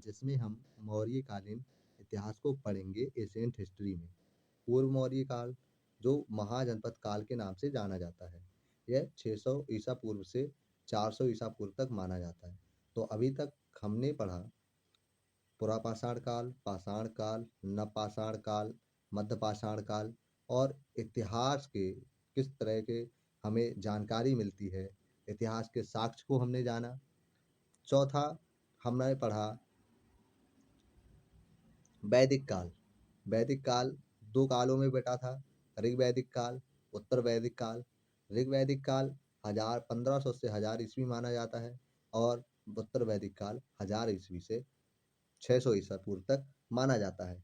जिसमें हम मौर्यकालीन इतिहास को पढ़ेंगे एशियंट हिस्ट्री में। पूर्व मौर्य काल जो महाजनपद काल के नाम से जाना जाता है, यह 600 ईसा पूर्व से 400 ईसा पूर्व तक माना जाता है। तो अभी तक हमने पढ़ा पाषाण काल, नवपाषाण काल, मध्यपाषाण काल और इतिहास के किस तरह के हमें जानकारी मिलती है, इतिहास के साक्ष्य को हमने जाना। चौथा हमने पढ़ा वैदिक काल। वैदिक काल 2 कालों में बँटा था, ऋग्वैदिक काल, उत्तर वैदिक काल। ऋग्वैदिक काल 1500 से 1000 ईस्वी माना जाता है और उत्तर वैदिक काल 1000 ईस्वी से 600 ईसा पूर्व तक माना जाता है।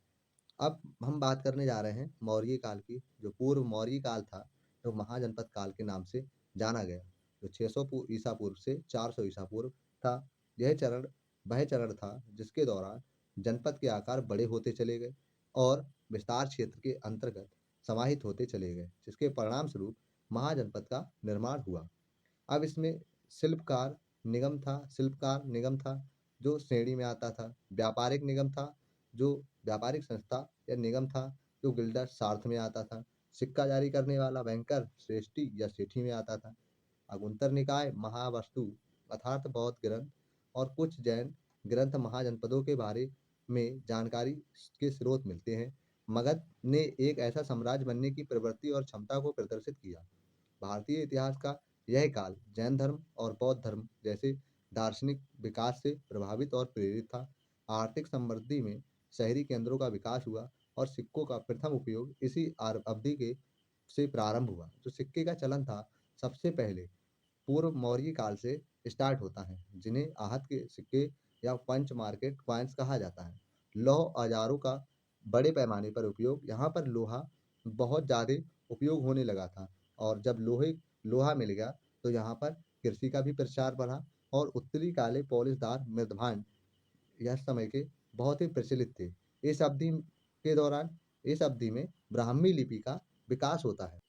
अब हम बात करने जा रहे हैं मौर्य काल की, जो पूर्व मौर्य काल था, जो महाजनपद काल के नाम से जाना गया, जो 600 ईसा पूर्व से 400 ईसा पूर्व था। यह चरण वह चरण था जिसके दौरान जनपद के आकार बड़े होते चले गए और विस्तार क्षेत्र के अंतर्गत समाहित होते चले गए, जिसके परिणाम स्वरूप महाजनपद का निर्माण हुआ। अब इसमें शिल्पकार निगम था, जो श्रेणी में आता था। व्यापारिक निगम था, जो व्यापारिक संस्था या निगम था, जो गिल्डर सार्थ में आता था। सिक्का जारी करने वाला बैंकर श्रेष्ठी या सेठी में आता था। अगुंतर निकाय, महावस्तु अर्थात बौद्ध ग्रंथ और कुछ जैन ग्रंथ महाजनपदों के बारे में जानकारी के स्रोत मिलते हैं। मगध ने एक ऐसा साम्राज्य बनने की प्रवृत्ति और क्षमता को प्रदर्शित किया। भारतीय इतिहास का यह काल जैन धर्म और बौद्ध धर्म जैसे दार्शनिक विकास से प्रभावित और प्रेरित था। आर्थिक समृद्धि में शहरी केंद्रों का विकास हुआ और सिक्कों का प्रथम उपयोग इसी अवधि के से प्रारंभ हुआ। जो सिक्के का चलन था, सबसे पहले पूर्व मौर्य काल से स्टार्ट होता है, जिन्हें आहत के सिक्के या पंच मार्केट कॉइन्स कहा जाता है। लौह औजारों का बड़े पैमाने पर उपयोग, यहाँ पर लोहा बहुत ज़्यादा उपयोग होने लगा था और जब लोहा मिल गया तो यहाँ पर कृषि का भी प्रचार बढ़ा और उत्तरी काले पॉलिशदार मृदभांड यह समय के बहुत ही प्रचलित थे। इस अवधि के दौरान इस अवधि में ब्राह्मी लिपि का विकास होता है।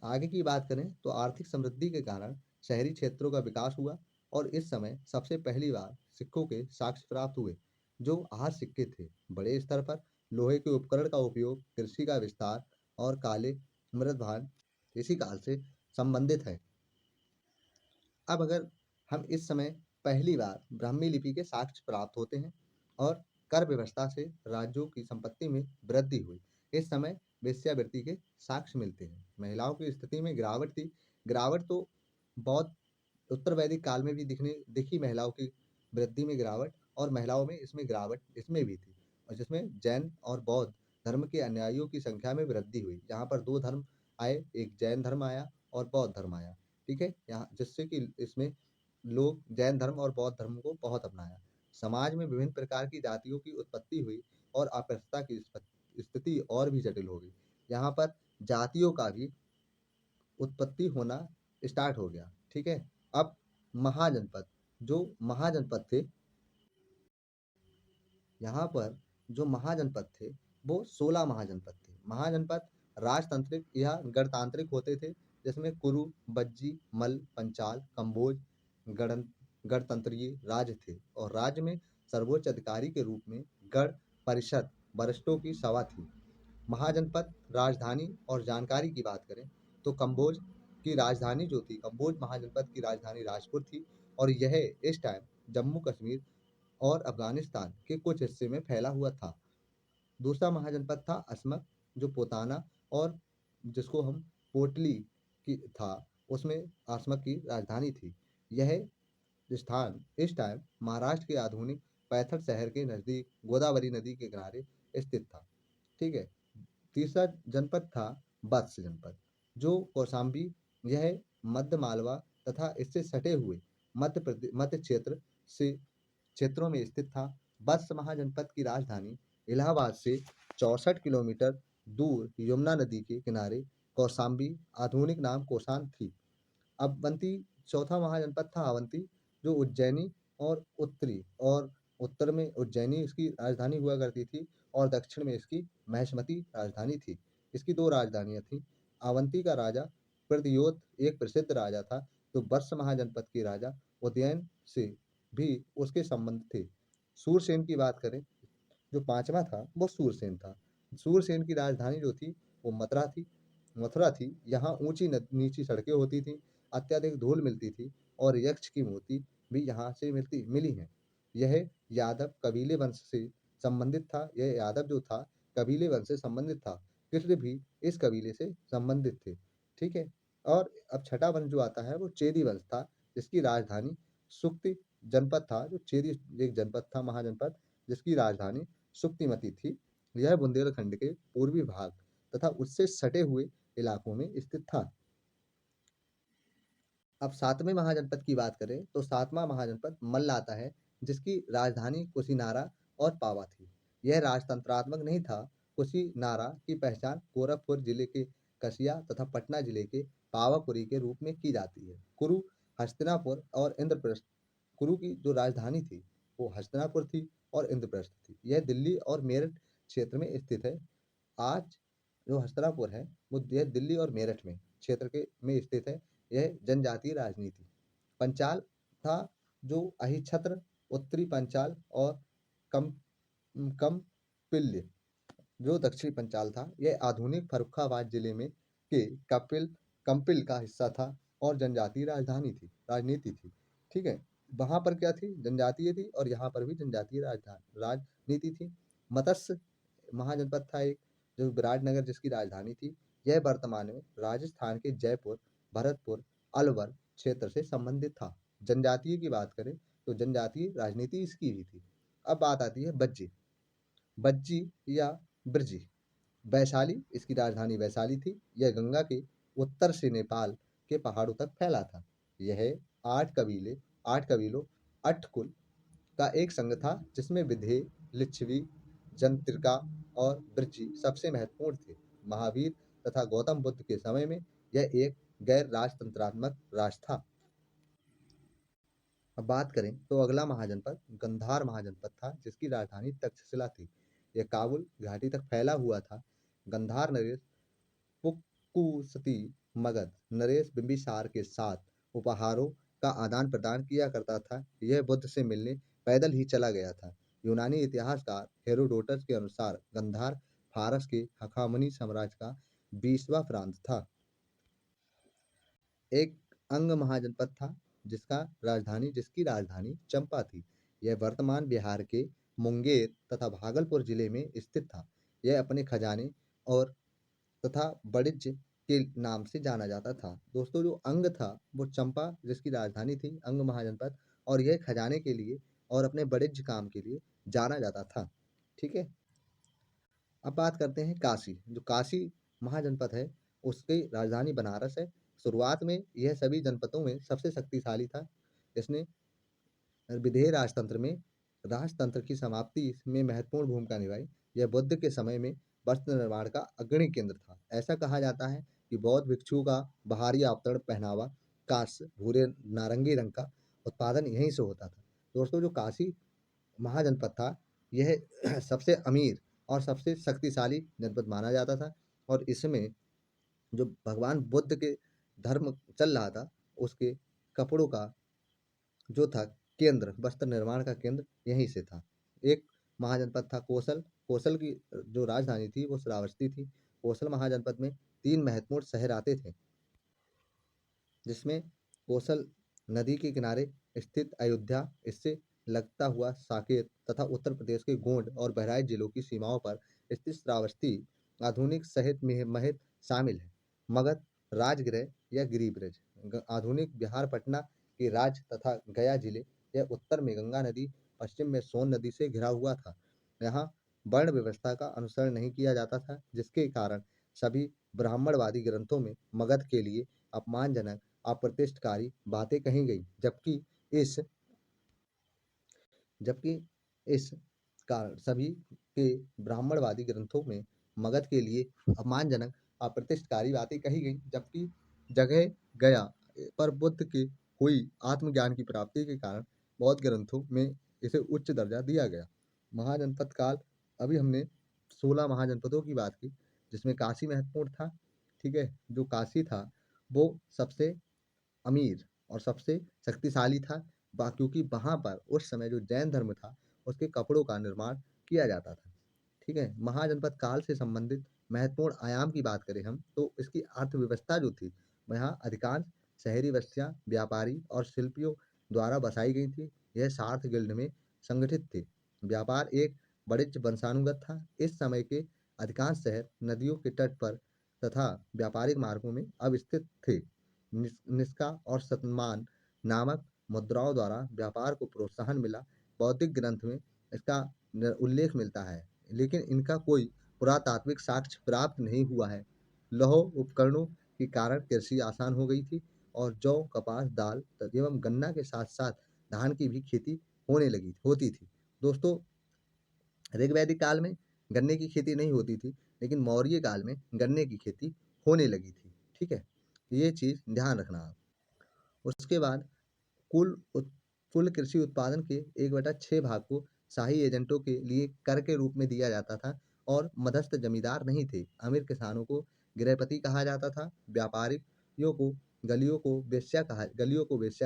आगे की बात करें तो आर्थिक समृद्धि के कारण शहरी क्षेत्रों का विकास हुआ और इस समय सबसे पहली बार सिक्कों के साक्ष्य प्राप्त हुए, जो आहत सिक्के थे। बड़े स्तर पर लोहे के उपकरण का उपयोग, कृषि का विस्तार और काले मृदभांड इसी काल से संबंधित है। अब अगर हम इस समय पहली बार ब्राह्मी लिपि के साक्ष्य प्राप्त होते हैं और कर व्यवस्था से राज्यों की संपत्ति में वृद्धि हुई। इस समय वेश्यावृत्ति के साक्ष्य मिलते हैं। महिलाओं की स्थिति में गिरावट थी। गिरावट तो बहुत उत्तर वैदिक काल में भी दिखी महिलाओं की वृद्धि में गिरावट और महिलाओं में इसमें गिरावट इसमें भी थी, और जिसमें जैन और बौद्ध धर्म के अनुयायियों की संख्या में वृद्धि हुई। यहाँ पर 2 धर्म आए, एक जैन धर्म आया और बौद्ध धर्म आया। ठीक है, यहाँ जिससे कि इसमें लोग जैन धर्म और बौद्ध धर्म को बहुत अपनाया। समाज में विभिन्न प्रकार की जातियों की उत्पत्ति हुई और अस्पृश्यता की स्थिति और भी जटिल हो गई। यहाँ पर जातियों का भी उत्पत्ति होना स्टार्ट हो गया। ठीक है, अब महाजनपद जो महाजनपद थे, यहाँ पर जो महाजनपद थे वो 16 महाजनपद थे। महाजनपद राजतांत्रिक या गणतांत्रिक होते थे, जिसमें कुरु, बज्जी, मल्ल, पंचाल, कंबोज गणतंत्रीय राज्य थे और राज्य में सर्वोच्च अधिकारी के रूप में गण परिषद वरिष्ठों की सभा थी। महाजनपद राजधानी और जानकारी की बात करें तो कंबोज की राजधानी जो थी, कंबोज महाजनपद की राजधानी राजपुर थी और यह इस टाइम जम्मू कश्मीर और अफगानिस्तान के कुछ हिस्से में फैला हुआ था। दूसरा महाजनपद था असमक, जो पोताना और जिसको हम पोटली की था, उसमें असमक की राजधानी थी। यह स्थान इस टाइम महाराष्ट्र के आधुनिक पैथर शहर के नज़दीक गोदावरी नदी के किनारे स्थित था। ठीक है, तीसरा जनपद था वत्स जनपद, जो कौशाम्बी, यह मध्य मालवा तथा इससे सटे हुए मध्य क्षेत्र से क्षेत्रों में स्थित था। वत्स महाजनपद की राजधानी इलाहाबाद से 64 किलोमीटर दूर यमुना नदी के किनारे कौशाम्बी, आधुनिक नाम कोसान थी। अवंती चौथा महाजनपद था अवंती, जो उज्जैनी और उत्तर में उज्जैनी इसकी राजधानी हुआ करती थी और दक्षिण में इसकी महिष्मती राजधानी थी। इसकी 2 राजधानियाँ थीं। अवंती का राजा प्रदयोत एक प्रसिद्ध राजा था, तो वत्स महाजनपद के राजा उदयन से भी उसके संबंध थे। सूरसेन की बात करें, जो पाँचवाँ था वो सूरसेन था। सूरसेन की राजधानी जो थी वो मथुरा थी। यहाँ ऊँची नीची सड़कें होती थीं, अत्यधिक धूल मिलती थी और यक्ष की मूर्ति भी यहाँ से मिली है। यह यादव कबीले वंश से संबंधित था। यह यादव जो था कबीले वंश से संबंधित था। कृष्ण भी इस कबीले से संबंधित थे। ठीक है? और अब छठा वंश जो आता है वो चेदी वंश था, जिसकी राजधानी सुक्ति जनपद था। जो चेदी एक जनपद था, महाजनपद, जिसकी राजधानी सुक्तिमती थी। यह बुंदेलखंड के पूर्वी भाग तथा उससे सटे हुए इलाकों में स्थित था। अब सातवें महाजनपद की बात करें तो सातवां महाजनपद मल्ल आता है, जिसकी राजधानी कुशीनारा और पावा थी। यह राजतंत्रात्मक नहीं था। कुशीनारा की पहचान गोरखपुर जिले के कसिया तथा पटना जिले के पावापुरी के रूप में की जाती है। कुरु, हस्तिनापुर और इंद्रप्रस्थ। कुरु की जो राजधानी थी वो हस्तिनापुर थी और इंद्रप्रस्थ थी। यह दिल्ली और मेरठ क्षेत्र में स्थित है। आज जो हस्तिनापुर है वो यह दिल्ली और मेरठ में क्षेत्र के में स्थित है। यह जनजातीय राजनीति। पंचाल था, जो अहिछत्र, उत्तरी पंचाल और कम कमपिल्य जो दक्षिणी पंचाल था, यह आधुनिक फर्रुखाबाद जिले में के कंपिल का हिस्सा था और जनजातीय राजनीति थी। ठीक है? वहां पर क्या थी? जनजातीय थी और यहाँ पर भी जनजातीय राजनीति थी। मत्स्य महाजनपद था एक, जो विराटनगर जिसकी राजधानी थी। यह वर्तमान में राजस्थान के जयपुर, भरतपुर, अलवर क्षेत्र से संबंधित था। जनजातीय की बात करें तो जनजातीय राजनीति इसकी भी थी। अब बात आती है बज्जी। बज्जी या ब्रजी। वैशाली, इसकी राजधानी वैशाली थी। यह गंगा के उत्तर से नेपाल के पहाड़ों तक फैला था। यह आठ कबीलों, अठ कुल का एक संघ था, जिसमें विधेय, लिच्छवी, जंत्रिका और ब्रजी सबसे महत्वपूर्ण थे। महावीर तथा गौतम बुद्ध के समय में यह एक गैर राजतंत्रात्मक राष्ट्र था। अब बात करें तो अगला महाजनपद गंधार महाजनपद था, जिसकी राजधानी तक्षशिला थी। यह काबुल घाटी तक फैला हुआ था। गंधार नरेश पुक्कुसती मगध नरेश बिंबिसार के साथ उपहारों का आदान प्रदान किया करता था। यह बुद्ध से मिलने पैदल ही चला गया था। यूनानी इतिहासकार हेरोडोटस के अनुसार गंधार फारस के हखामनी साम्राज्य का 20वां प्रांत था। एक अंग महाजनपद था, जिसकी राजधानी चंपा थी। यह वर्तमान बिहार के मुंगेर तथा भागलपुर जिले में स्थित था। यह अपने खजाने और तथा वाणिज्य के नाम से जाना जाता था। दोस्तों, जो अंग था वो चंपा जिसकी राजधानी थी, अंग महाजनपद, और यह खजाने के लिए और अपने वाणिज्य काम के लिए जाना जाता था। ठीक है? अब बात करते हैं काशी। जो काशी महाजनपद है उसकी राजधानी बनारस है। शुरुआत में यह सभी जनपदों में सबसे शक्तिशाली था। इसने विदेह राजतंत्र की समाप्ति में महत्वपूर्ण भूमिका निभाई। यह बुद्ध के समय में वस्त्र निर्माण का अग्रणी केंद्र था। ऐसा कहा जाता है कि बौद्ध भिक्षुओं का बाहरी आवरण पहनावा कांस्य, भूरे नारंगी रंग का उत्पादन यहीं से होता था। दोस्तों, जो काशी महाजनपद था यह सबसे अमीर और सबसे शक्तिशाली जनपद माना जाता था और इसमें जो भगवान बुद्ध के धर्म चल रहा था उसके कपड़ों का जो था केंद्र, वस्त्र निर्माण का केंद्र यहीं से था। एक महाजनपद था कोसल। कोसल की जो राजधानी थी वो श्रावस्ती थी। कोसल महाजनपद में 3 महत्वपूर्ण शहर आते थे, जिसमें कोसल नदी के किनारे स्थित अयोध्या, इससे लगता हुआ साकेत तथा उत्तर प्रदेश के गोंड और बहराइच जिलों की सीमाओं पर स्थित श्रावस्ती, आधुनिक शहर में महत शामिल है। मगध, राजगृह या गिरिब्रज, आधुनिक बिहार पटना के राज तथा गया जिले। यह उत्तर में गंगा नदी, पश्चिम में सोन नदी से घिरा हुआ था। यहाँ वर्ण व्यवस्था का अनुसरण नहीं किया जाता था, जिसके कारण सभी ब्राह्मणवादी ग्रंथों में मगध के लिए अपमानजनक, अप्रतिष्ठकारी बातें कही गई। इस जबकि इस कारण सभी के ब्राह्मणवादी ग्रंथों में मगध के लिए अपमानजनक, अप्रतिष्ठकारी बातें कही गई। जबकि जगह गया पर बुद्ध के हुई आत्मज्ञान की प्राप्ति के कारण बौद्ध ग्रंथों में इसे उच्च दर्जा दिया गया। महाजनपद काल, अभी हमने 16 महाजनपदों की बात की, जिसमें काशी महत्वपूर्ण था। ठीक है? जो काशी था वो सबसे अमीर और सबसे शक्तिशाली था, क्योंकि वहाँ पर उस समय जो जैन धर्म था उसके कपड़ों का निर्माण किया जाता था। ठीक है, महाजनपद काल से संबंधित महत्वपूर्ण आयाम की बात करें हम, तो इसकी अर्थव्यवस्था जो थी, यहाँ अधिकांश शहरी बस्तियां व्यापारी और शिल्पियों द्वारा बसाई गई थी। यह सार्थ गिल्ड में संगठित थे। व्यापार एक वाणिज्य वंशानुगत था। इस समय के अधिकांश शहर नदियों के तट पर तथा व्यापारिक मार्गों में अवस्थित थे। निष्का और सतमान नामक मुद्राओं द्वारा व्यापार को प्रोत्साहन मिला। बौद्धिक ग्रंथ में इसका उल्लेख मिलता है, लेकिन इनका कोई पुरातात्विक साक्ष्य प्राप्त नहीं हुआ है। लौह उपकरणों के कारण कृषि आसान हो गई थी और जौ, कपास, दाल एवं गन्ना के साथ साथ धान की भी खेती होती थी। दोस्तों, ऋग्वैदिक काल में गन्ने की खेती नहीं होती थी, लेकिन मौर्य काल में गन्ने की खेती होने लगी थी। ठीक है, ये चीज ध्यान रखना आप। उसके बाद कुल उत, कुल कृषि उत्पादन के 1/6 भाग को शाही एजेंटों के लिए कर के रूप में दिया जाता था और मध्यस्थ जमींदार नहीं थे। अमीर किसानों को गृहपति कहा जाता था। व्यापारियों को गलियों को वेश्या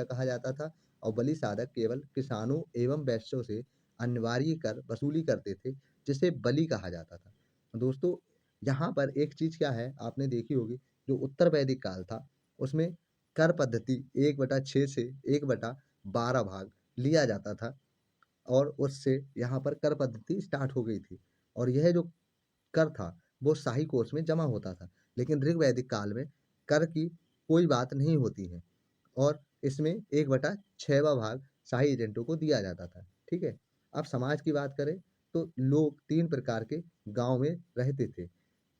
कहा जाता था और बलि साधक केवल किसानों एवं वैश्यों से अनिवार्य कर वसूली करते थे, जिसे बलि कहा जाता था। दोस्तों, यहाँ पर एक चीज क्या है, आपने देखी होगी, जो उत्तर वैदिक काल था उसमें कर पद्धति 1/6 से 1/12 भाग लिया जाता था और उससे यहाँ पर कर पद्धति स्टार्ट हो गई थी और यह जो कर था वो शाही कोष में जमा होता था। लेकिन ऋग्वैदिक काल में कर की कोई बात नहीं होती है और इसमें 1/6वां भाग शाही एजेंटों को दिया जाता था। ठीक है, अब समाज की बात करें तो लोग 3 प्रकार के गांव में रहते थे।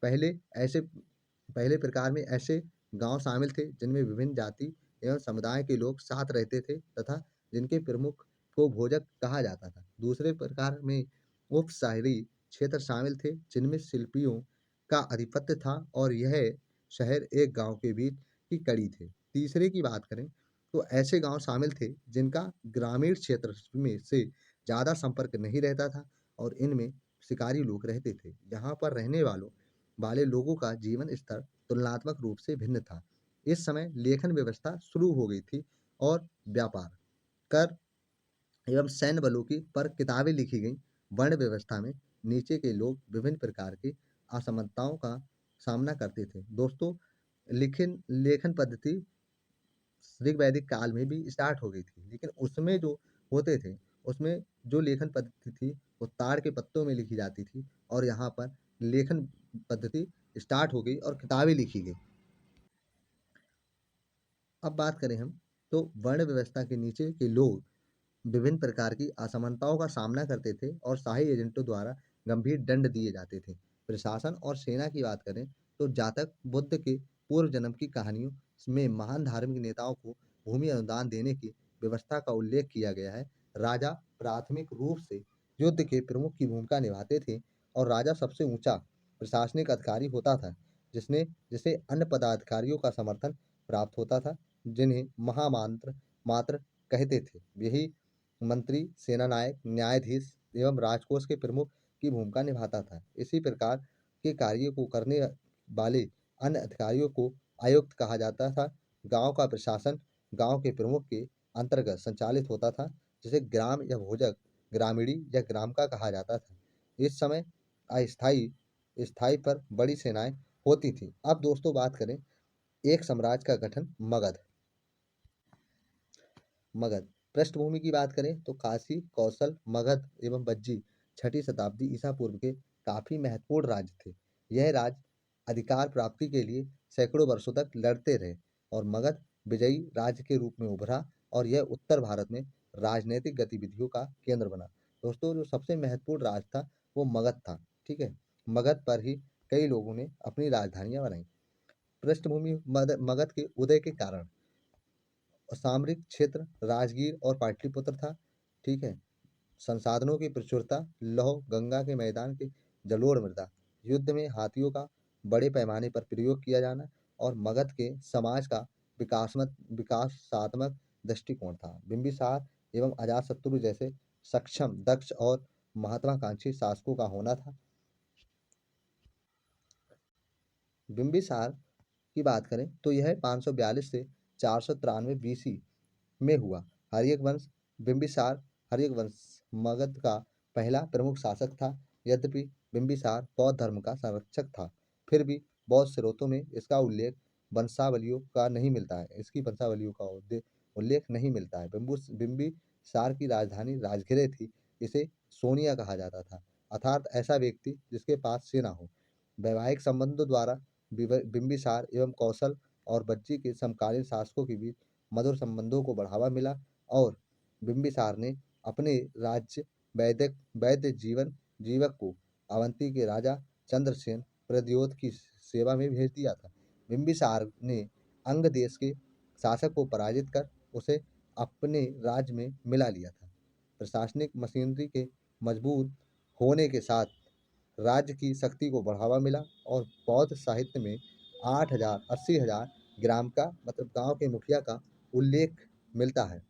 पहले ऐसे पहले प्रकार में ऐसे गांव शामिल थे जिनमें विभिन्न जाति एवं समुदाय के लोग साथ रहते थे तथा जिनके प्रमुख को भोजक कहा जाता था। दूसरे प्रकार में उप शहरी क्षेत्र शामिल थे जिनमें शिल्पियों का आधिपत्य था और यह शहर एक गांव के बीच की कड़ी थे। तीसरे की बात करें तो ऐसे गांव शामिल थे जिनका ग्रामीण क्षेत्र में से ज़्यादा संपर्क नहीं रहता था और इनमें शिकारी लोग रहते थे। यहाँ पर रहने वाले लोगों का जीवन स्तर तुलनात्मक रूप से भिन्न था। इस समय लेखन व्यवस्था शुरू हो गई थी और व्यापार, कर एवं सैन्य बलों की पर किताबें लिखी गईं। वर्ण व्यवस्था में नीचे के लोग विभिन्न प्रकार की असमानताओं का सामना करते थे। दोस्तों, लेखन लेखन पद्धति ऋग्वैदिक काल में भी स्टार्ट हो गई थी, लेकिन उसमें जो होते थे, उसमें जो लेखन पद्धति थी वो ताड़ के पत्तों में लिखी जाती थी और यहाँ पर लेखन पद्धति स्टार्ट हो गई और किताबें लिखी गई। अब बात करें हम, तो वर्ण व्यवस्था के नीचे के लोग विभिन्न प्रकार की असमानताओं का सामना करते थे और शाही एजेंटों द्वारा गंभीर दंड दिए जाते थे। प्रशासन और सेना की बात करें तो जातक बुद्ध के पूर्व जन्म की कहानियों में महान धार्मिक नेताओं को भूमि अनुदान देने की व्यवस्था का उल्लेख किया गया है। राजा प्राथमिक रूप से युद्ध के प्रमुख की भूमिका निभाते थे और राजा सबसे ऊंचा प्रशासनिक अधिकारी होता था, जिसे अन्य पदाधिकारियों का समर्थन प्राप्त होता था, जिन्हें महामांत्र मात्र कहते थे। यही मंत्री, सेनानायक, न्यायाधीश एवं राजकोष के प्रमुख की भूमिका निभाता था। इसी प्रकार के कार्य को करने वाले अन्य अधिकारियों को आयुक्त कहा जाता था। गांव का प्रशासन गांव के प्रमुख के अंतर्गत संचालित होता था, जिसे ग्राम या भोजक, ग्रामीणी या ग्राम का कहा जाता था। इस समय अस्थाई स्थाई पर बड़ी सेनाएं होती थी। अब दोस्तों बात करें एक साम्राज्य का गठन, मगध। मगध पृष्ठभूमि की बात करें तो काशी, कौशल, मगध एवं बज्जी 6ठी शताब्दी ईसा पूर्व के काफी महत्वपूर्ण राज्य थे। यह राज्य अधिकार प्राप्ति के लिए सैकड़ों वर्षों तक लड़ते रहे और मगध विजयी राज्य के रूप में उभरा और यह उत्तर भारत में राजनीतिक गतिविधियों का केंद्र बना। दोस्तों, जो सबसे महत्वपूर्ण राज्य था वो मगध था। ठीक है, मगध पर ही कई लोगों ने अपनी राजधानियां बनाई। पृष्ठभूमि मगध के उदय के कारण सामरिक क्षेत्र राजगीर और पाटलिपुत्र था। ठीक है, संसाधनों की प्रचुरता, लौह, गंगा के मैदान की जलोढ़ मृदा, युद्ध में हाथियों का बड़े पैमाने पर प्रयोग किया जाना और मगध के समाज का विकासात्मक दृष्टिकोण था। बिंबिसार एवं अजातशत्रु जैसे सक्षम, दक्ष और महत्वाकांक्षी शासकों का होना था। बिंबिसार की बात करें तो यह 542 से 493 बीसी में हुआ। हर्यक वंश बिंबिसार हर्यवंश मगध का पहला प्रमुख शासक था। यद्यपि बिंबिसार बौद्ध धर्म का संरक्षक था, फिर भी बौद्ध स्रोतों में इसका उल्लेख वंशावलियों का नहीं मिलता है इसकी वंशावलियों का उल्लेख नहीं मिलता है। बिंबिसार की राजधानी राजगृह थी। इसे सोनिया कहा जाता था, अर्थात ऐसा व्यक्ति जिसके पास सेना हो। वैवाहिक संबंधों द्वारा बिंबिसार एवं कौशल और बज्जी के समकालीन शासकों के बीच मधुर संबंधों को बढ़ावा मिला और बिंबिसार ने अपने राज्य वैद्य जीवक को अवंती के राजा चंद्रसेन प्रद्योत की सेवा में भेज दिया था। बिंबिसार ने अंग देश के शासक को पराजित कर उसे अपने राज्य में मिला लिया था। प्रशासनिक मशीनरी के मजबूत होने के साथ राज्य की शक्ति को बढ़ावा मिला और बौद्ध साहित्य में 8,000 80,000 ग्राम का मतलब गांव के मुखिया का उल्लेख मिलता है।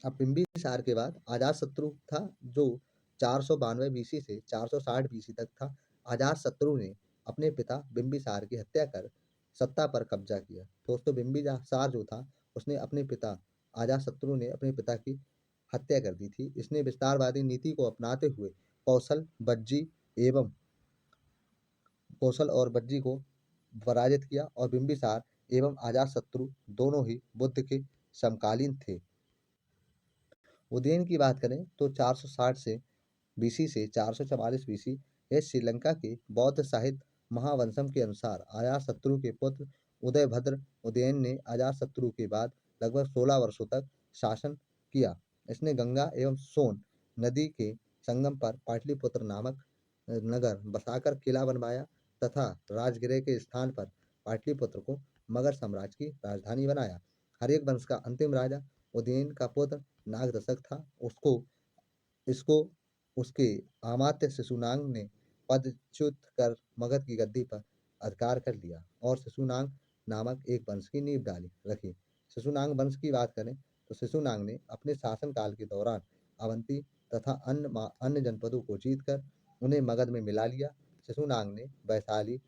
अब बिंबिसार के बाद अजातशत्रु था, जो 492 बीसी से 460 बीसी तक था। अजातशत्रु ने अपने पिता बिंबिसार की हत्या कर सत्ता पर कब्जा किया। दोस्तों, बिंबिसार जो था उसने अपने पिता अजातशत्रु ने अपने पिता की हत्या कर दी थी। इसने विस्तारवादी नीति को अपनाते हुए कौशल बज्जी एवं कौशल और बज्जी को पराजित किया और बिंबिसार एवं अजातशत्रु दोनों ही बुद्ध के समकालीन थे। उदयन की बात करें तो 460 से बीसी से 444 बीसी यह श्रीलंका के बौद्ध साहित्य महावंशम के अनुसार अजातशत्रु के पुत्र उदयभद्र उदयन ने अजातशत्रु के बाद लगभग 16 वर्षों तक शासन किया। इसने गंगा एवं सोन नदी के संगम पर पाटलिपुत्र नामक नगर बसाकर किला बनवाया तथा राजगृह के स्थान पर पाटलिपुत्र को मगध साम्राज्य की राजधानी बनाया। हर्यक वंश का अंतिम राजा उदयन का पुत्र नागदशक था। इसको उसके अमात्य शिशुनाग ने पदच्युत कर मगध की गद्दी पर अधिकार कर लिया और शिशुनाग नामक एक वंश की नींव रखी। शिशुनाग वंश की बात करें तो शिशुनाग ने अपने शासनकाल के दौरान अवंती तथा अन्य जनपदों को जीतकर उन्हें मगध में मिला लिया। शिशुनाग ने वैशाली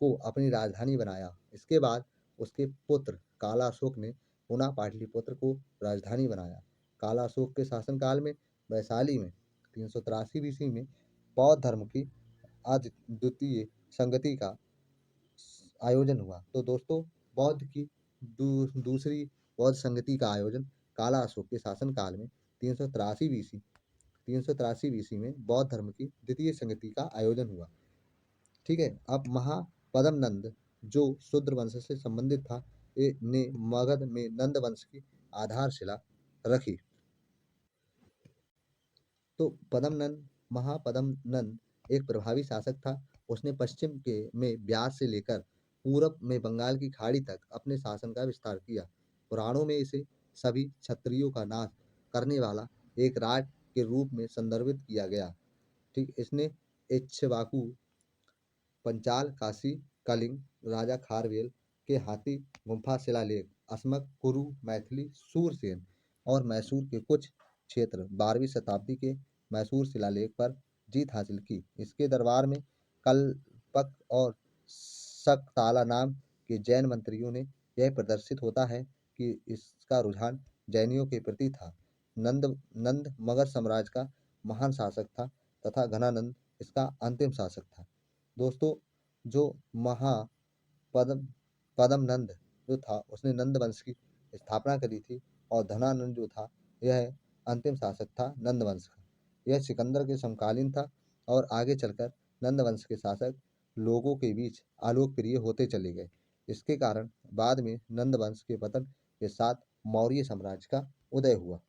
को अपनी राजधानी बनाया। इसके बाद उसके पुत्र कालाशोक ने पुनः पाटलिपुत्र को राजधानी बनाया। कालाशोक के शासनकाल में वैशाली में 383 बीसी में बौद्ध धर्म की अद्वितीय संगति का आयोजन हुआ। तो दोस्तों, बौद्ध की दूसरी बौद्ध संगति का आयोजन काला अशोक के शासनकाल में 383 बीसी में बौद्ध धर्म की द्वितीय संगति का आयोजन हुआ। ठीक है। अब महापद्म नंद जो शूद्र वंश से संबंधित था ने मगध में नंद वंश की आधारशिला रखी। तो महापद्म नंद एक प्रभावी शासक था। उसने पश्चिम के में ब्यास से लेकर पूरब में बंगाल की खाड़ी तक अपने शासन का विस्तार किया। पुराणों में इसे सभी क्षत्रियों का नाश करने वाला एक राज के रूप में संदर्भित किया गया। ठीक, इसने इक्ष्वाकु, पंचाल, काशी, कलिंग, राजा खारवेल के हाथी गुम्फा शिलालेख, अस्मक, कुरु, मैथिली, सूरसेन और मैसूर के कुछ क्षेत्र 12वीं शताब्दी के मैसूर शिलालेख पर जीत हासिल की। इसके दरबार में कल्पक और सकताला नाम के जैन मंत्रियों ने यह प्रदर्शित होता है कि इसका रुझान जैनियों के प्रति था। नंद मगध साम्राज्य का महान शासक था तथा घनानंद इसका अंतिम शासक था। दोस्तों, जो महापद्म पद्म नंद जो था उसने नंद वंश की स्थापना करी थी और धनानंद जो था यह अंतिम शासक था नंद वंश का। यह सिकंदर के समकालीन था और आगे चलकर नंद वंश के शासक लोगों के बीच अलोकप्रिय होते चले गए। इसके कारण बाद में नंद वंश के पतन के साथ मौर्य साम्राज्य का उदय हुआ।